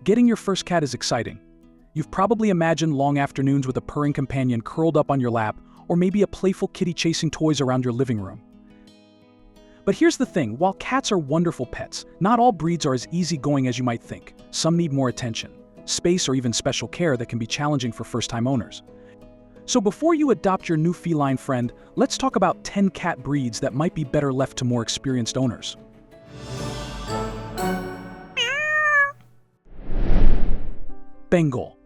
Getting your first cat is exciting. You've probably imagined long afternoons with a purring companion curled up on your lap, or maybe a playful kitty chasing toys around your living room. But here's the thing, while cats are wonderful pets, not all breeds are as easygoing as you might think. Some need more attention, space, or even special care that can be challenging for first-time owners. So before you adopt your new feline friend, let's talk about 10 cat breeds that might be better left to more experienced owners. Bengal.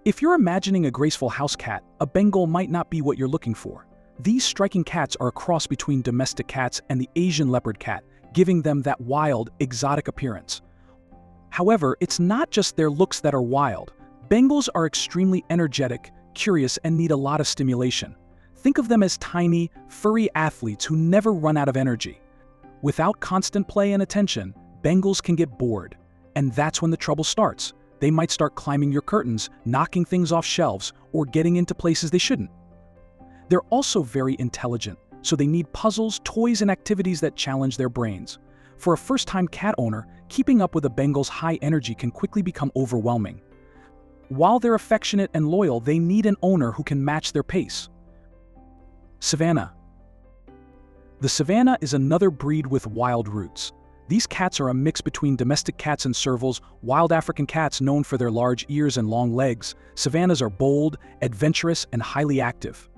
If you're imagining a graceful house cat, a Bengal might not be what you're looking for. These striking cats are a cross between domestic cats and the Asian leopard cat, giving them that wild, exotic appearance. However, it's not just their looks that are wild. Bengals are extremely energetic, curious, and need a lot of stimulation. Think of them as tiny, furry athletes who never run out of energy. Without constant play and attention, Bengals can get bored. And that's when the trouble starts. They might start climbing your curtains, knocking things off shelves, or getting into places they shouldn't. They're also very intelligent, so they need puzzles, toys, and activities that challenge their brains. For a first-time cat owner, keeping up with a Bengal's high energy can quickly become overwhelming. While they're affectionate and loyal, they need an owner who can match their pace. Savannah. The Savannah is another breed with wild roots. These cats are a mix between domestic cats and servals, wild African cats known for their large ears and long legs. Savannahs are bold, adventurous, and highly active.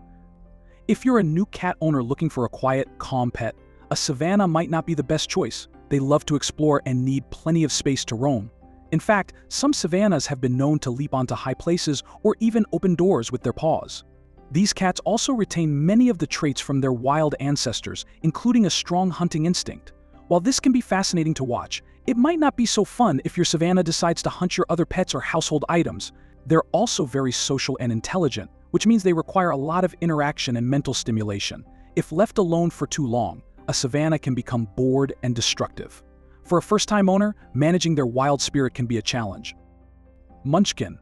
If you're a new cat owner looking for a quiet, calm pet, a Savannah might not be the best choice. They love to explore and need plenty of space to roam. In fact, some Savannahs have been known to leap onto high places or even open doors with their paws. These cats also retain many of the traits from their wild ancestors, including a strong hunting instinct. While this can be fascinating to watch, it might not be so fun if your Savannah decides to hunt your other pets or household items. They're also very social and intelligent, which means they require a lot of interaction and mental stimulation. If left alone for too long, a Savannah can become bored and destructive. For a first-time owner, managing their wild spirit can be a challenge. Munchkin.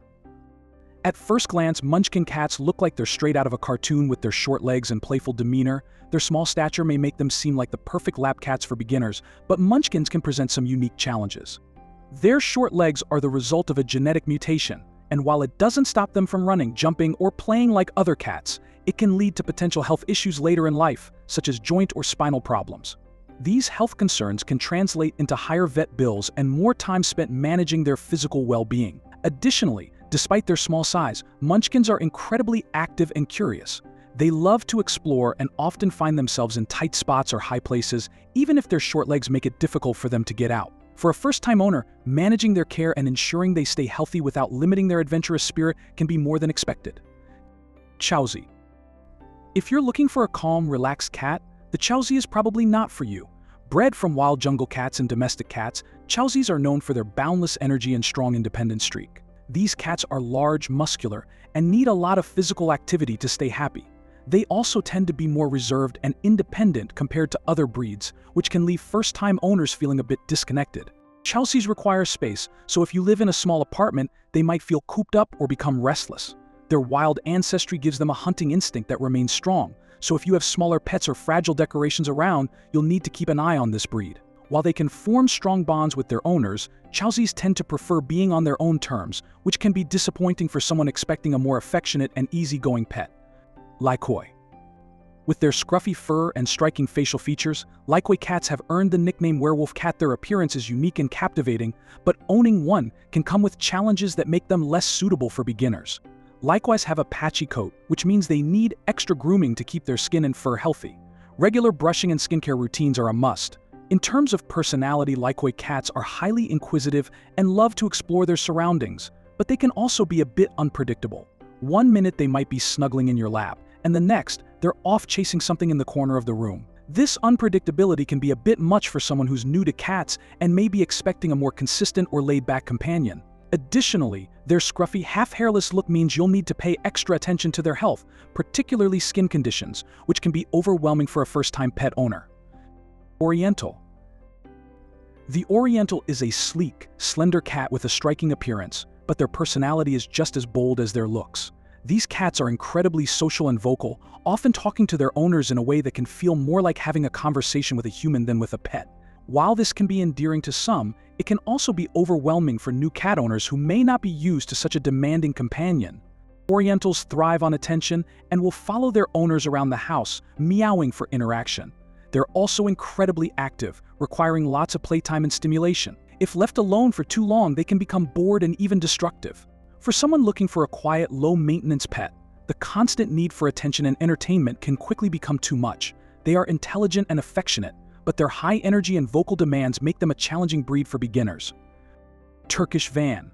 At first glance, Munchkin cats look like they're straight out of a cartoon with their short legs and playful demeanor. Their small stature may make them seem like the perfect lap cats for beginners, but Munchkins can present some unique challenges. Their short legs are the result of a genetic mutation, and while it doesn't stop them from running, jumping, or playing like other cats, it can lead to potential health issues later in life, such as joint or spinal problems. These health concerns can translate into higher vet bills and more time spent managing their physical well-being. Additionally, despite their small size, Munchkins are incredibly active and curious. They love to explore and often find themselves in tight spots or high places, even if their short legs make it difficult for them to get out. For a first-time owner, managing their care and ensuring they stay healthy without limiting their adventurous spirit can be more than expected. Chowsie. If you're looking for a calm, relaxed cat, the Chowsie is probably not for you. Bred from wild jungle cats and domestic cats, Chowsies are known for their boundless energy and strong independent streak. These cats are large, muscular, and need a lot of physical activity to stay happy. They also tend to be more reserved and independent compared to other breeds, which can leave first-time owners feeling a bit disconnected. Chowsies require space, so if you live in a small apartment, they might feel cooped up or become restless. Their wild ancestry gives them a hunting instinct that remains strong, so if you have smaller pets or fragile decorations around, you'll need to keep an eye on this breed. While they can form strong bonds with their owners, Chowsies tend to prefer being on their own terms, which can be disappointing for someone expecting a more affectionate and easygoing pet. Laikoi. With their scruffy fur and striking facial features, Laikoi cats have earned the nickname werewolf cat. Their appearance is unique and captivating, but owning one can come with challenges that make them less suitable for beginners. Likewise have a patchy coat, which means they need extra grooming to keep their skin and fur healthy. Regular brushing and skincare routines are a must. In terms of personality, Laikoi cats are highly inquisitive and love to explore their surroundings, but they can also be a bit unpredictable. One minute they might be snuggling in your lap, and the next, they're off chasing something in the corner of the room. This unpredictability can be a bit much for someone who's new to cats and may be expecting a more consistent or laid-back companion. Additionally, their scruffy, half-hairless look means you'll need to pay extra attention to their health, particularly skin conditions, which can be overwhelming for a first-time pet owner. Oriental. The Oriental is a sleek, slender cat with a striking appearance, but their personality is just as bold as their looks. These cats are incredibly social and vocal, often talking to their owners in a way that can feel more like having a conversation with a human than with a pet. While this can be endearing to some, It can also be overwhelming for new cat owners who may not be used to such a demanding companion. Orientals thrive on attention and will follow their owners around the house, meowing for interaction. They're also incredibly active, requiring lots of playtime and stimulation. If left alone for too long, they can become bored and even destructive. For someone looking for a quiet, low-maintenance pet, the constant need for attention and entertainment can quickly become too much. They are intelligent and affectionate, but their high energy and vocal demands make them a challenging breed for beginners. Turkish Van.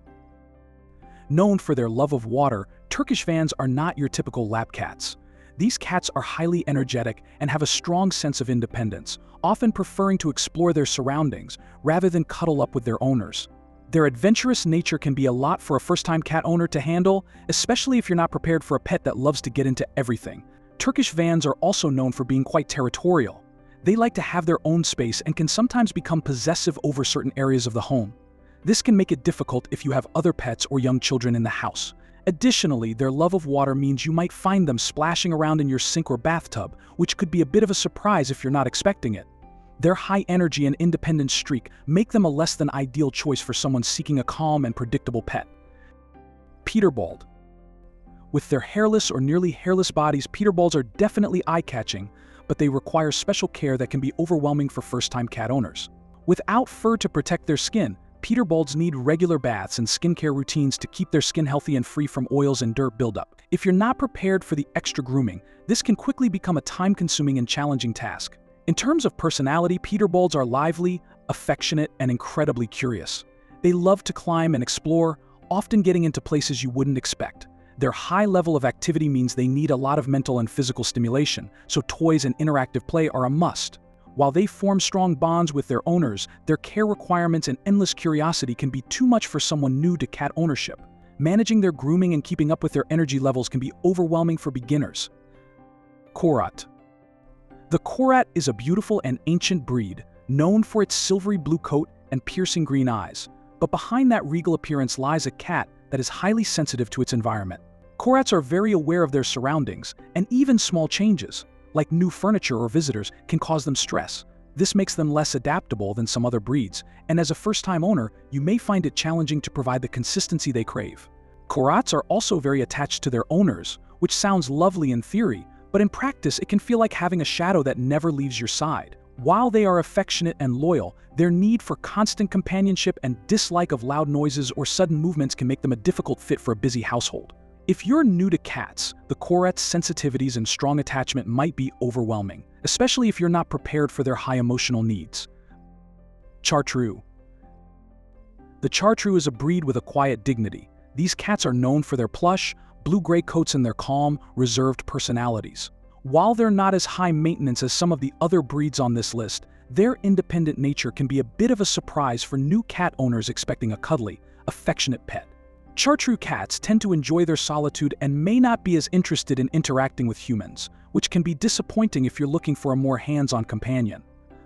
Known for their love of water, Turkish Vans are not your typical lap cats. These cats are highly energetic and have a strong sense of independence, often preferring to explore their surroundings rather than cuddle up with their owners. Their adventurous nature can be a lot for a first-time cat owner to handle, especially if you're not prepared for a pet that loves to get into everything. Turkish Vans are also known for being quite territorial. They like to have their own space and can sometimes become possessive over certain areas of the home. This can make it difficult if you have other pets or young children in the house. Additionally, their love of water means you might find them splashing around in your sink or bathtub, which could be a bit of a surprise if you're not expecting it. Their high energy and independent streak make them a less than ideal choice for someone seeking a calm and predictable pet. Peterbald. With their hairless or nearly hairless bodies, Peterbalds are definitely eye-catching, but they require special care that can be overwhelming for first-time cat owners. Without fur to protect their skin, Peterbalds need regular baths and skincare routines to keep their skin healthy and free from oils and dirt buildup. If you're not prepared for the extra grooming, this can quickly become a time-consuming and challenging task. In terms of personality, Peterbalds are lively, affectionate, and incredibly curious. They love to climb and explore, often getting into places you wouldn't expect. Their high level of activity means they need a lot of mental and physical stimulation, so toys and interactive play are a must. While they form strong bonds with their owners, their care requirements and endless curiosity can be too much for someone new to cat ownership. Managing their grooming and keeping up with their energy levels can be overwhelming for beginners. Korat. The Korat is a beautiful and ancient breed, known for its silvery blue coat and piercing green eyes. But behind that regal appearance lies a cat that is highly sensitive to its environment. Korats are very aware of their surroundings, and even small changes, like new furniture or visitors, can cause them stress. This makes them less adaptable than some other breeds, and as a first-time owner, you may find it challenging to provide the consistency they crave. Korats are also very attached to their owners, which sounds lovely in theory, but in practice it can feel like having a shadow that never leaves your side. While they are affectionate and loyal, their need for constant companionship and dislike of loud noises or sudden movements can make them a difficult fit for a busy household. If you're new to cats, the Korat's sensitivities and strong attachment might be overwhelming, especially if you're not prepared for their high emotional needs. Chartreux. The Chartreux is a breed with a quiet dignity. These cats are known for their plush, blue-gray coats and their calm, reserved personalities. While they're not as high maintenance as some of the other breeds on this list, their independent nature can be a bit of a surprise for new cat owners expecting a cuddly, affectionate pet. Chartreux cats tend to enjoy their solitude and may not be as interested in interacting with humans, which can be disappointing if you're looking for a more hands-on companion.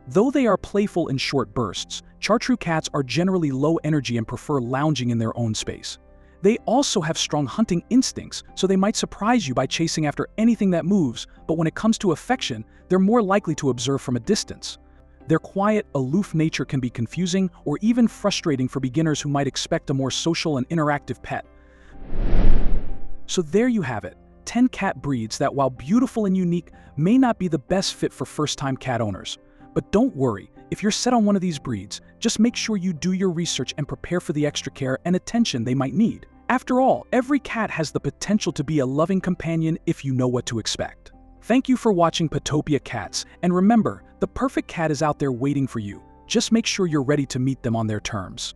Though they are playful in short bursts, Chartreux cats are generally low energy and prefer lounging in their own space. They also have strong hunting instincts, so they might surprise you by chasing after anything that moves, but when it comes to affection, they're more likely to observe from a distance. Their quiet, aloof nature can be confusing or even frustrating for beginners who might expect a more social and interactive pet. So there you have it, 10 cat breeds that, while beautiful and unique, may not be the best fit for first-time cat owners. But don't worry, if you're set on one of these breeds, just make sure you do your research and prepare for the extra care and attention they might need. After all, every cat has the potential to be a loving companion if you know what to expect. Thank you for watching Petopia Cats, and remember, the perfect cat is out there waiting for you. Just make sure you're ready to meet them on their terms.